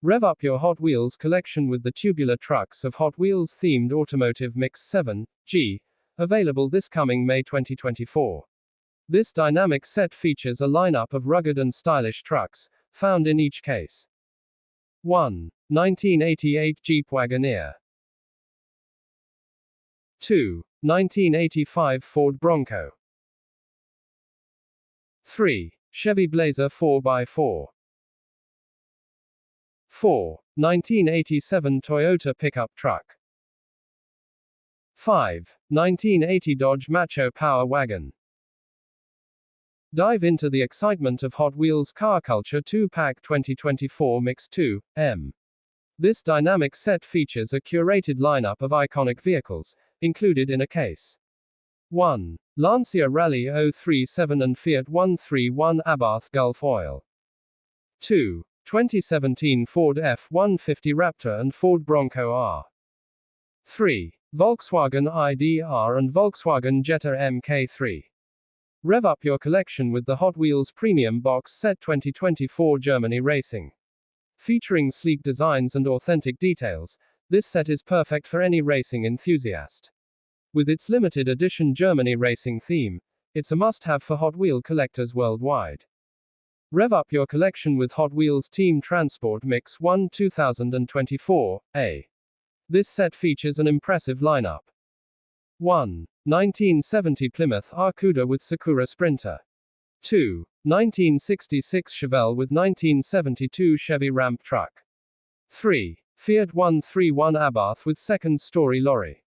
Rev up your Hot Wheels collection with the tubular trucks of Hot Wheels themed Automotive Mix 7, G, available this coming May 2024. This dynamic set features a lineup of rugged and stylish trucks, found in each case. 1. 1988 Jeep Wagoneer. 2. 1985 Ford Bronco. 3. Chevy Blazer 4x4. 4. 1987 Toyota pickup truck. 5. 1980 Dodge Macho Power Wagon. Dive into the excitement of Hot Wheels Car Culture 2-Pack 2024 Mix 2, M. This dynamic set features a curated lineup of iconic vehicles, included in a case. 1. Lancia Rally 037 and Fiat 131 Abarth Gulf Oil. 2. 2017 Ford F-150 Raptor and Ford Bronco R. 3. Volkswagen ID.R and Volkswagen Jetta Mk3. Rev up your collection with the Hot Wheels Premium Box Set 2024 Germany Racing. Featuring sleek designs and authentic details, this set is perfect for any racing enthusiast. With its limited edition Germany Racing theme, it's a must-have for Hot Wheel collectors worldwide. Rev up your collection with Hot Wheels Team Transport Mix 1 2024, A. This set features an impressive lineup. 1. 1970 Plymouth Arcuda with Sakura Sprinter. 2. 1966 Chevelle with 1972 Chevy Ramp truck. 3. Fiat 131 Abarth with second story lorry.